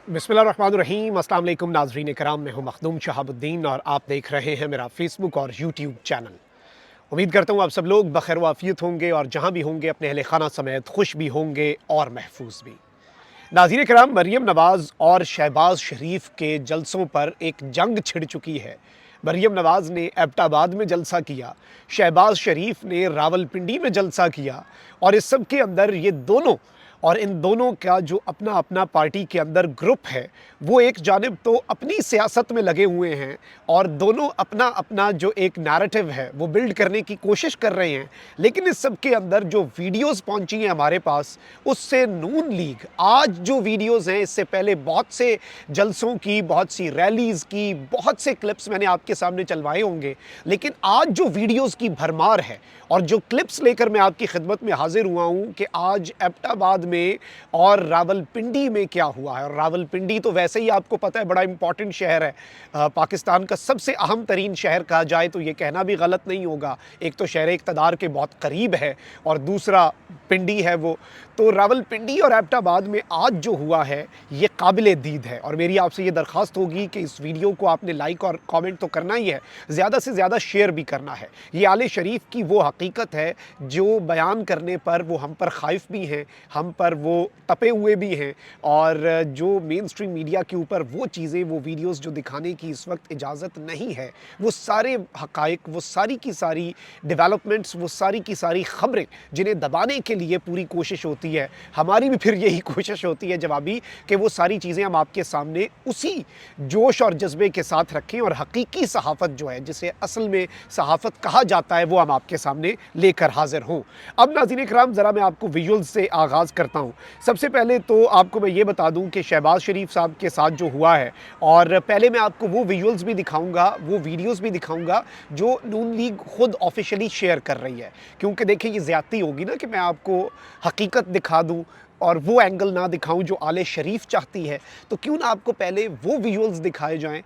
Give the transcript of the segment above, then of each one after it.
बिस्मिल्लाहिर्रहमानिर्रहीम। अस्सलाम वालेकुम नाज़रीन कराम, मैं हूं मखदूम शहाबुद्दीन और आप देख रहे हैं मेरा फेसबुक और यूट्यूब चैनल। उम्मीद करता हूं आप सब लोग बखैर वाफ़ियत होंगे और जहां भी होंगे अपने अहले खाना समेत खुश भी होंगे और महफूज भी। नाज़रीन कराम, मरीम नवाज़ और शहबाज शरीफ के जलसों पर एक जंग छिड़ चुकी है। मरीम नवाज़ ने एबटाबाद में जलसा किया, शहबाज शरीफ ने रावलपिंडी में जलसा किया और इस सब के अंदर ये दोनों और इन दोनों का जो अपना अपना पार्टी के अंदर ग्रुप है, वो एक जानिब तो अपनी सियासत में लगे हुए हैं और दोनों अपना अपना जो एक नैरेटिव है वो बिल्ड करने की कोशिश कर रहे हैं। लेकिन इस सब के अंदर जो वीडियोस पहुंची हैं हमारे पास, उससे नून लीग आज जो वीडियोस हैं, इससे पहले बहुत से जलसों की, बहुत सी रैलीज़ की, बहुत से क्लिप्स मैंने आपके सामने चलवाए होंगे, लेकिन आज जो वीडियोस की भरमार है और जो क्लिप्स लेकर मैं आपकी खिदमत में हाजिर हुआ हूं कि आज एबटाबाद में और रावलपिंडी में क्या हुआ है। और रावलपिंडी तो वैसे ही आपको पता है बड़ा इंपॉर्टेंट शहर है, पाकिस्तान का सबसे अहम तरीन शहर कहा जाए तो ये कहना भी गलत नहीं होगा। एक तो शहर इक़्तिदार के बहुत करीब है और दूसरा पिंडी है वो। तो रावलपिंडी और एबटाबाद में आज जो हुआ है ये काबिल दीद है और मेरी आपसे ये दरख्वास्त होगी कि इस वीडियो को आपने लाइक और कमेंट तो करना ही है, ज़्यादा से ज़्यादा शेयर भी करना है। ये आले शरीफ की वो हकीकत है जो बयान करने पर वो हम पर खाइफ भी हैं, हम पर वो तपे हुए भी हैं और जो मेन स्ट्रीम मीडिया के ऊपर वो चीज़ें, वो वीडियोज़ जो दिखाने की इस वक्त इजाज़त नहीं है, वो सारे हक़ाइक़, वो सारी की सारी डेवलपमेंट्स, वो सारी की सारी ख़बरें जिन्हें दबाने के लिए पूरी कोशिश होती है, हमारी भी फिर यही कोशिश होती है जवाबी कि वो सारी चीज़ें हम आपके सामने उसी जोश और जज्बे के साथ रखें और हकीकी सहाफ़त जो है, जिसे असल में सहाफ़त कहा जाता है, वो हम आपके सामने लेकर हाज़िर हों। अब नाज़रीन इकराम, ज़रा मैं आपको विजुअल्स से आगाज़ करता हूँ। सबसे पहले तो आपको मैं ये बता दूँ कि शहबाज शरीफ साहब के साथ जो हुआ है, और पहले मैं आपको वो विजुअल्स भी दिखाऊँगा, वो वीडियोज़ भी दिखाऊँगा जो नून लीग खुद ऑफिशियली शेयर कर रही है। क्योंकि देखिए ये ज़्यादती होगी ना कि मैं आपको हकीकत दिखा दूँ और वो एंगल ना दिखाऊं जो आले शरीफ चाहती है। तो क्यों ना आपको पहले वो विजुअल्स दिखाए जाएं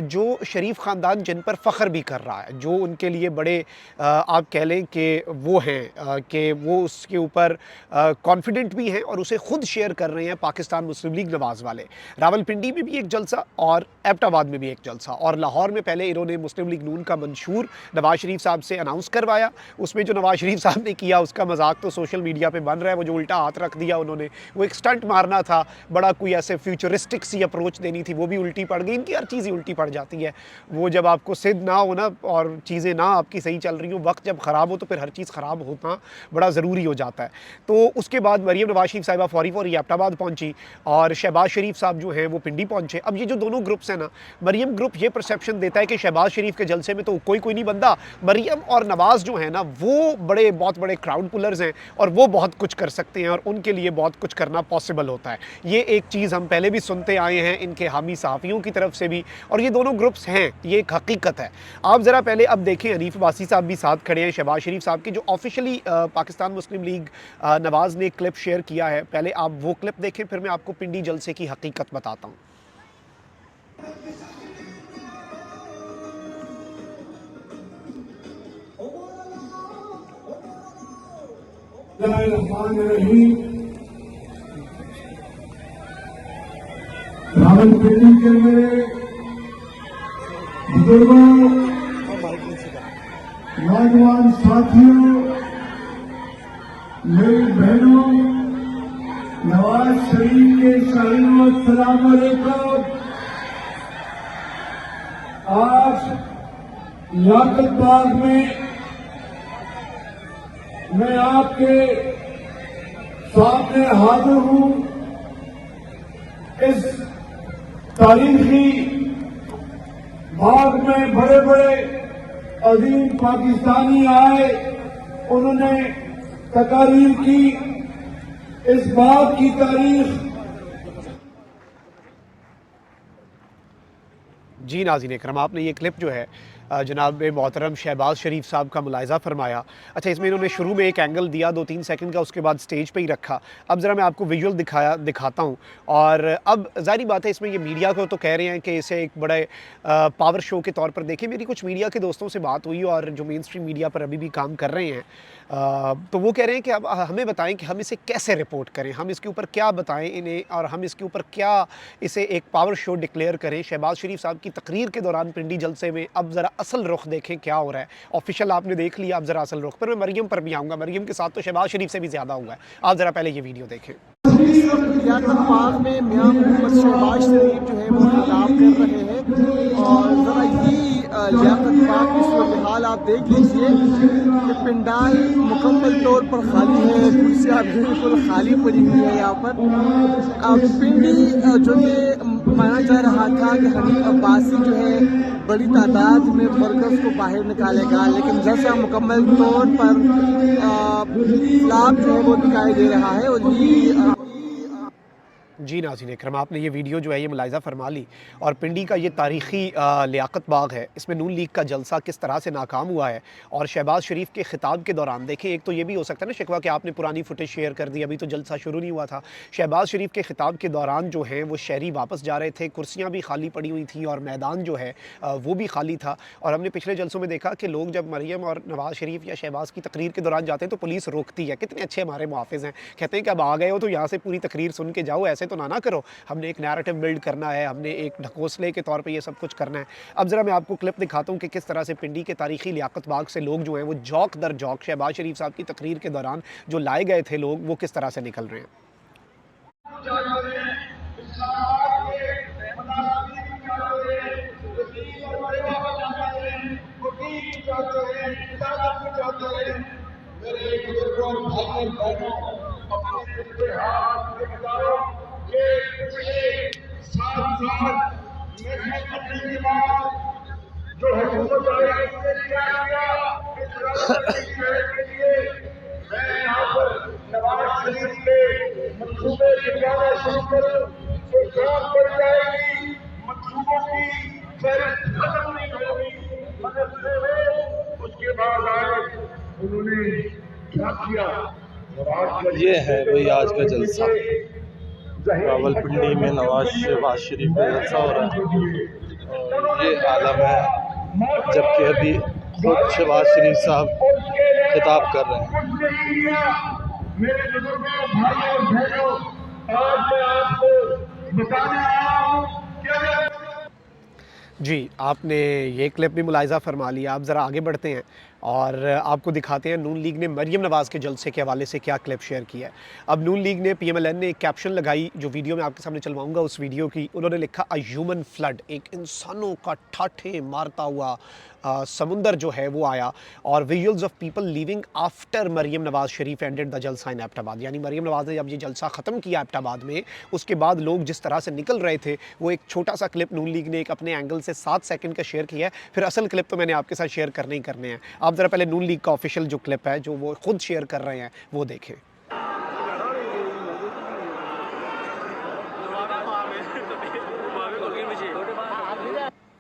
जो शरीफ ख़ानदान जिन पर फ़ख्र भी कर रहा है, जो उनके लिए बड़े आप कह लें कि वो हैं कि वो उसके ऊपर कॉन्फिडेंट भी हैं और उसे ख़ुद शेयर कर रहे हैं पाकिस्तान मुस्लिम लीग नवाज़ वाले। रावलपिंडी में भी एक जलसा और एबटाबाद में भी एक जलसा, और लाहौर में पहले इन्होंने मुस्लिम लीग नून का मंशूर नवाज़ शरीफ साहब से अनाउंस करवाया। उसमें जो नवाज़ शरीफ साहब ने किया उसका मजाक तो सोशल मीडिया पर बन रहा है, वो जो उल्टा हाथ रख दिया उन्होंने, वो एक स्टंट मारना था, बड़ा कोई ऐसे फ्यूचरिस्टिक सी अप्रोच देनी थी, वो भी उल्टी पड़ गई। इनकी हर चीज़ ही उल्टी पड़ जाती है। वो जब आपको सिद्ध ना हो ना और चीज़ें ना आपकी सही चल रही हो, वक्त जब ख़राब हो तो फिर हर चीज़ ख़राब होना बड़ा ज़रूरी हो जाता है। तो उसके बाद मरीम नवाज शरीफ साहिबा फौरी एबटाबाद पहुंची और शहबाज शरीफ साहब जो हैं वो पिंडी पहुंचे। अब ये जो दोनों ग्रुप्स हैं ना, मरीम ग्रुप ये परसेप्शन देता है कि शहबाज शरीफ के जलसे में तो कोई नहीं बनता, मरीम और नवाज़ जो है ना वो बहुत बड़े क्राउड पुलर्स हैं और वो बहुत कुछ कर सकते हैं और उनके लिए बहुत कुछ करना पॉसिबल होता है। ये एक चीज़ हम पहले भी सुनते आए हैं इनके हामी सहाफ़ियों की तरफ से भी, और ये दोनों ग्रुप्स हैं, ये एक हकीकत है। आप ज़रा पहले अब देखें, हनीफ अब्बासी साहब भी साथ खड़े हैं शहबाज शरीफ साहब के, जो ऑफिशियली पाकिस्तान मुस्लिम लीग नवाज़ ने क्लिप शेयर किया है। पहले आप वो क्लिप देखें, फिर मैं आपको पिंडी जलसे की हकीकत बताता हूँ। रावलपिंडी के मेरे बुजुर्गों, नौजवान साथियों, मेरी बहनों, नवाज शरीफ के शाहीनों, अस्सलाम वालेकुम। आज लियाकत बाग में मैं आपके सामने हाजिर हूं। इस तारीखी बाग में बड़े बड़े अजीम पाकिस्तानी आए, उन्होंने तकारीर की। इस बाग की तारीख जी नाज़रीन इकराम, आपने ये क्लिप जो है जनाब मोहतरम शहबाज शरीफ साहब का मुलाहिज़ा फरमाया। अच्छा, इसमें इन्होंने शुरू में एक एंगल दिया 2-3 सेकंड का, उसके बाद स्टेज पे ही रखा। अब ज़रा मैं आपको विजुअल दिखाता हूँ। और अब ज़ाहिर बात है, इसमें ये मीडिया को तो कह रहे हैं कि इसे एक बड़े पावर शो के तौर पर देखें। मेरी कुछ मीडिया के दोस्तों से बात हुई और जो मेन स्ट्रीम मीडिया पर अभी भी काम कर रहे हैं, तो वो कह रहे हैं कि अब हमें बताएं कि हम इसे कैसे रिपोर्ट करें, हम इसके ऊपर क्या बताएं इन्हें, और हम इसके ऊपर क्या इसे एक पावर शो डिक्लेयर करें। शहबाज शरीफ साहब की तकरीर के दौरान पिंडी जलसे में अब ज़रा असल रुख देखें क्या हो रहा है। ऑफिशियल आपने देख लिया, अब ज़रा असल रुख पर मैं मरियम पर भी आऊँगा। मरियम के साथ तो शहबाज शरीफ से भी ज़्यादा हुआ है। आप ज़रा पहले ये वीडियो देखें। लियाकत पाक में मियां मोहम्मद शहबाज शरीफ जो है वो खिताब कर रहे हैं, और ज़रा ये लियाकत पाक की सूरत हाल आप देख लीजिए कि पिंडाल मुकम्मल तौर पर खाली है, कुर्सियाँ बिल्कुल खाली पड़ी हुई है यहाँ पर। अब पिंडी जो कि माना जा रहा था कि हनीफ अब्बासी जो है बड़ी तादाद में वर्कर्स को बाहर निकालेगा, लेकिन जैसा मुकम्मल तौर पर लाभ जो है वो दिखाई दे रहा है। और ये जी नाज़रीन इकराम, आपने ये वीडियो जो है ये मुलाहिज़ा फरमा ली। और पिंडी का ये तारीख़ी लियाकत बाग है, इसमें नून लीग का जलसा किस तरह से नाकाम हुआ है। और शहबाज शरीफ के खिताब के दौरान देखें, एक तो ये भी हो सकता है ना शिकवा कि आपने पुरानी फुटेज शेयर कर दी, अभी तो जलसा शुरू नहीं हुआ था। शहबाज शरीफ के खिताब के दौरान जो है वो शहरी वापस जा रहे थे, कुर्सियाँ भी खाली पड़ी हुई थी और मैदान जो है वो भी खाली था। और हमने पिछले जलसों में देखा कि लोग जब मरियम और नवाज़ शरीफ या शहबाज की तकरीर के दौरान जाते हैं तो पुलिस रोकती है। कितने अच्छे हमारे मुहाफ़िज़ हैं, कहते हैं कि अब आ गए हो तो यहाँ से पूरी तकरीर सुन के जाओ, ऐसे तो ना करो। हमने एक नैरेटिव बिल्ड करना है, हमने एक ढकोसले के तौर पे ये सब कुछ करना है। अब ज़रा मैं आपको क्लिप दिखाता हूँ कि किस तरह से पिंडी के तारीख़ी लियाकत बाग से लोग जो हैं वो जौक दर जौक शहबाज शरीफ साहब की तकरीर के दौरान जो लाए गए थे लोग, वो किस तरह से निकल रहे हैं। जो हुकूमत आई उसने क्या किया, इस राजनीति के लिए मैं यहाँ पर नवाज शरीफ के मंसूबे दिखाना शुरू करूँ तो जान पड़ जाएगी। मंसूबों की फहरिस्त खत्म नहीं होगी, मगर उसके बाद आए उन्होंने क्या किया। ये है वही आज का जलसा, रावलपिंडी में नवाज शहबाज शरीफ का जलसा हो रहा है। और ये आलम है जबकि अभी खुद शहबाज शरीफ साहब खिताब कर रहे हैं। मेरे बुजुर्गों, भाइयों और बहनों, आज मैं आपको बताने आया हूँ जी, आपने ये क्लिप भी मुलाहिज़ा फरमा लिया। आप ज़रा आगे बढ़ते हैं और आपको दिखाते हैं नून लीग ने मरियम नवाज़ के जलसे के हवाले से क्या क्लिप शेयर किया है। अब नून लीग ने PMLN ने एक कैप्शन लगाई, जो वीडियो मैं आपके सामने चलवाऊंगा उस वीडियो की। उन्होंने लिखा अ ह्यूमन फ्लड, एक इंसानों का ठाठे मारता हुआ समुंदर जो है वो आया। और visuals of people leaving after Maryam Nawaz Sharif ended the जलसा इन एबटाबाद, यानी मरियम नवाज ने जब ये जलसा ख़त्म किया एबटाबाद में, उसके बाद लोग जिस तरह से निकल रहे थे, वो एक छोटा सा क्लिप नून लीग ने एक अपने एंगल से 7 सेकंड का शेयर किया है। फिर असल क्लिप तो मैंने आपके साथ शेयर करने ही करने हैं। आप ज़रा पहले नून लीग का ऑफिशियल जो क्लिप है, जो वो खुद शेयर कर रहे हैं, वो देखें।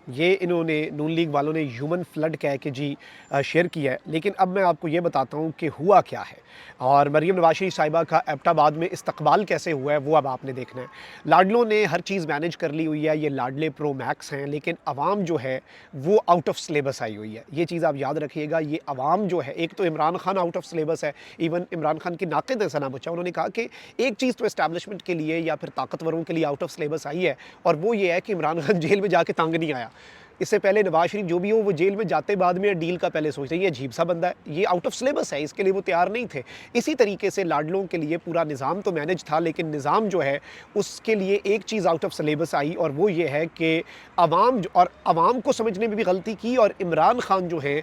ये इन्होंने नून लीग वालों ने ह्यूमन फ्लड कह के जी शेयर किया है। लेकिन अब मैं आपको ये बताता हूँ कि हुआ क्या है और मरियम नवाज शरीफ साहिबा का एबटाबाद में इस्तकबाल कैसे हुआ है, वो अब आपने देखना है। लाडलों ने हर चीज़ मैनेज कर ली हुई है, ये लाडले प्रो मैक्स हैं, लेकिन अवाम जो है वो आउट ऑफ सिलेबस आई हुई है। ये चीज़ आप याद रखिएगा। ये अवाम जो है, एक तो Imran Khan out of syllabus है। इवन इमरान खान की नाक़िद है सना बच्चा, उन्होंने कहा कि एक चीज़ तो इस्टेब्लिशमेंट के लिए या फिर ताकतवरों के लिए आउट ऑफ सिलेबस आई है, और वो ये है कि इमरान खान जेल में जाके तंग नहीं आया। इससे पहले नवाज शरीफ जो भी हो, वो जेल में जाते बाद में डील का पहले सोचते हैं। ये अजीब सा बंदा है, ये आउट ऑफ सिलेबस है, इसके लिए वो तैयार नहीं थे। इसी तरीके से लाडलों के लिए पूरा निज़ाम तो मैनेज था, लेकिन निज़ाम जो है उसके लिए एक चीज़ आउट ऑफ सिलेबस आई, और वो ये है कि अवाम को समझने में भी गलती की, और इमरान खान जो है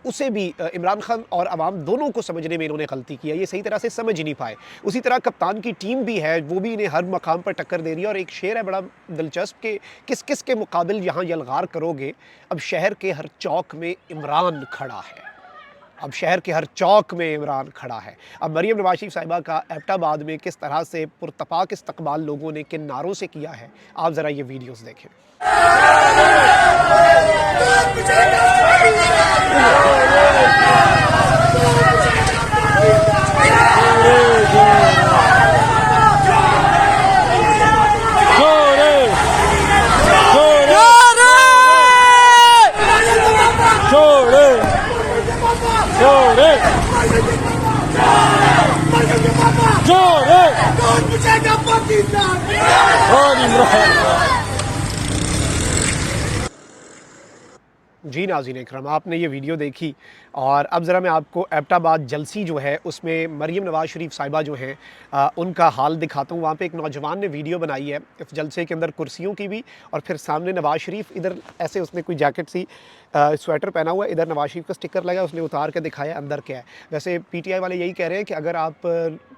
उसे भी, इमरान खान और अवाम दोनों को समझने में इन्होंने गलती की है। ये सही तरह से समझ नहीं पाए। उसी तरह कप्तान की टीम भी है, वो भी इन्हें हर मकाम पर टक्कर दे रही है। और एक शेर है बड़ा दिलचस्प कि किस किस के मुकाबिल यहाँ यलगार करोगे, अब शहर के हर चौक में इमरान खड़ा है। अब शहर के हर चौक में इमरान खड़ा है। अब मरीम नवाज शरीफ साहिबा का एबटाबाद में किस तरह से पुरतपाक इस्तकबाल लोगों ने किन नारों से किया है, आप ज़रा ये वीडियोस देखें। जी नाज़रीन इकराम, आपने ये वीडियो देखी और अब ज़रा मैं आपको एबटाबाद जलसी जो है उसमें मरीम नवाज़ शरीफ साहिबा जो हैं उनका हाल दिखाता हूँ। वहाँ पे एक नौजवान ने वीडियो बनाई है इस जलसे के अंदर कुर्सियों की भी, और फिर सामने नवाज़ शरीफ, इधर ऐसे उसने कोई जैकेट सी स्वेटर पहना हुआ है, इधर नवाज़ शरीफ का स्टिकर लगा, उसने उतार के दिखाया अंदर क्या है। वैसे पीटीआई वाले यही कह रहे हैं कि अगर आप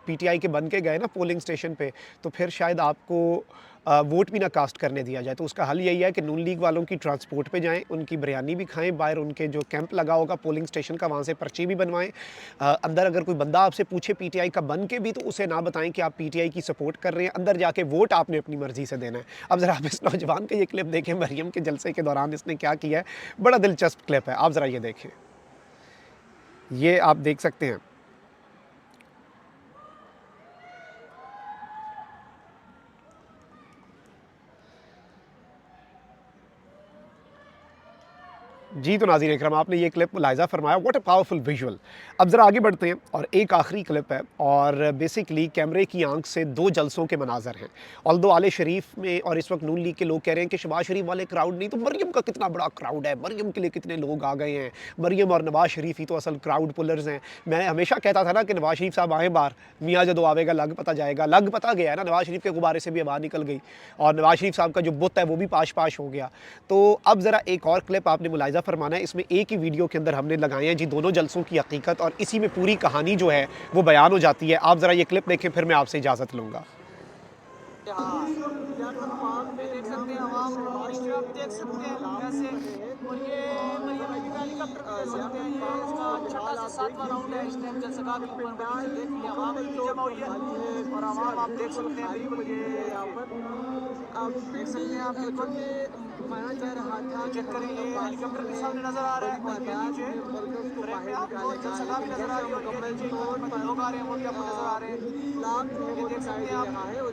पीटीआई के बन के गए ना पोलिंग स्टेशन पे, तो फिर शायद आपको वोट भी ना कास्ट करने दिया जाए। तो उसका हल यही है कि नून लीग वालों की ट्रांसपोर्ट पे जाएं, उनकी बिरयानी भी खाएं, बाहर उनके जो कैंप लगा होगा पोलिंग स्टेशन का वहाँ से पर्ची भी बनवाएं। अंदर अगर कोई बंदा आपसे पूछे पीटीआई का बन के भी, तो उसे ना बताएं कि आप पीटीआई की सपोर्ट कर रहे हैं। अंदर जाके वोट आपने अपनी मर्जी से देना है। अब ज़रा आप इस नौजवान का ये क्लिप देखें, मरीम के जलसे के दौरान इसने क्या किया है। बड़ा दिलचस्प क्लिप है, आप ज़रा ये देखें। ये आप देख सकते हैं। जी तो नाज़रीन इकराम, आपने ये क्लिप मुलाहिज़ा फरमाया, व्हाट अ पावरफुल विजुअल। अब ज़रा आगे बढ़ते हैं और एक आखिरी क्लिप है और बेसिकली कैमरे की आंख से दो जलसों के मनाजर हैं। ऑल्दो आले शरीफ में और इस वक्त नून लीग के लोग कह रहे हैं कि शहबाज शरीफ वाले क्राउड नहीं तो मरीम का कितना बड़ा क्राउड है, मरीम के लिए कितने लोग आ गए हैं, मरीम और नवाज शरीफ ही तो असल क्राउड पुलर्स हैं। मैं हमेशा कहता था ना कि नवाज शरीफ साहब आए बाहर, मियाँ जदों आवेगा लग पता जाएगा। लग पता गया है ना, नवाज शरीफ के गुब्बारे से भी हवा निकल गई और नवाज शरीफ साहब का जो बुत है वो भी पाश पाश हो गया। तो अब ज़रा एक और क्लिप आपने मुलाहिज़ा फरमाना है। इसमें एक ही वीडियो के अंदर हमने लगाए हैं जी दोनों जलसों की हकीकत, और इसी में पूरी कहानी जो है वो बयान हो जाती है। आप ज़रा ये क्लिप देखें, फिर मैं आपसे इजाज़त लूँगा। आप देख सकते हैं, आप बिल्कुल माना जा रहा था चेक करें, ये हेलीकॉप्टर के सामने नजर आ रहा है, नीचे वर्कर्स को बाहर निकाले जा रहे हैं, नजर आ रही है मुकम्मल तौर लोग आ रहे हैं, वो भी आपको नजर आ रहे हैं। लाभ जो है वो दिखाई दे रहा है और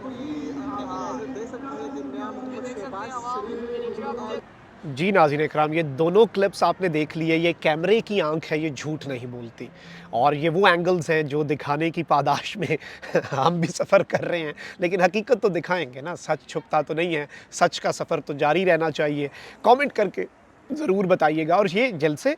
ये देख सकते हैं कि मियां मोहम्मद शहबाज शरीफ। जी नाज़रीन इकराम, ये दोनों क्लिप्स आपने देख लिए। ये कैमरे की आंख है, ये झूठ नहीं बोलती, और ये वो एंगल्स हैं जो दिखाने की पादाश में हम भी सफ़र कर रहे हैं, लेकिन हकीकत तो दिखाएंगे ना, सच छुपता तो नहीं है। सच का सफ़र तो जारी रहना चाहिए। कमेंट करके ज़रूर बताइएगा। और ये जलसे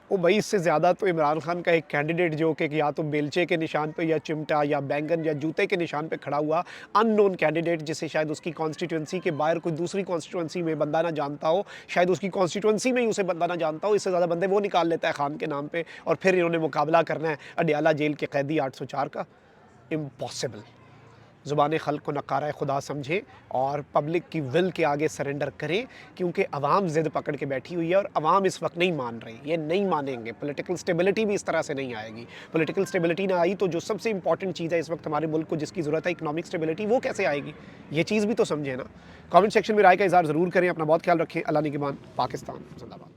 वो भाई, इससे ज़्यादा तो इमरान खान का एक कैंडिडेट जो कि या तो बेलचे के निशान पे या चिमटा या बैंगन या जूते के निशान पे खड़ा हुआ अननोन कैंडिडेट, जिसे शायद उसकी कॉन्स्टिट्यूंसी के बाहर कोई दूसरी कॉन्स्टिट्यूंसी में बंदा ना जानता हो, शायद उसकी कॉन्स्टिट्यूंसी में ही उसे बंदा ना जानता हो। इससे ज़्यादा बंदे वो निकाल लेता है खान के नाम पर, और फिर इन्होंने मुकाबला करना है अडियाला जेल के कैदी 804 का। इम्पॉसिबल। ज़ुबान खल्क़ को नकारा खुदा समझें और पब्लिक की विल के आगे सरेंडर करें, क्योंकि अवाम ज़िद पकड़ के बैठी हुई है और अवाम इस वक्त नहीं मान रही। ये नहीं मानेंगे। पॉलिटिकल स्टेबिलिटी भी इस तरह से नहीं आएगी। पॉलिटिकल स्टेबिलिटी ना आई तो जो सबसे इंपॉर्टेंट चीज़ है इस वक्त हमारे मुल्क को, जिसकी ज़रूरत है, इकनॉमिक स्टेबिलिटी, वो कैसे आएगी? ये चीज़ भी तो समझें ना। कमेंट सेक्शन में राय का इज़हार ज़रूर करें। अपना बहुत ख्याल रखें। अल्लाह निगहबान। पाकिस्तान जिंदाबाद।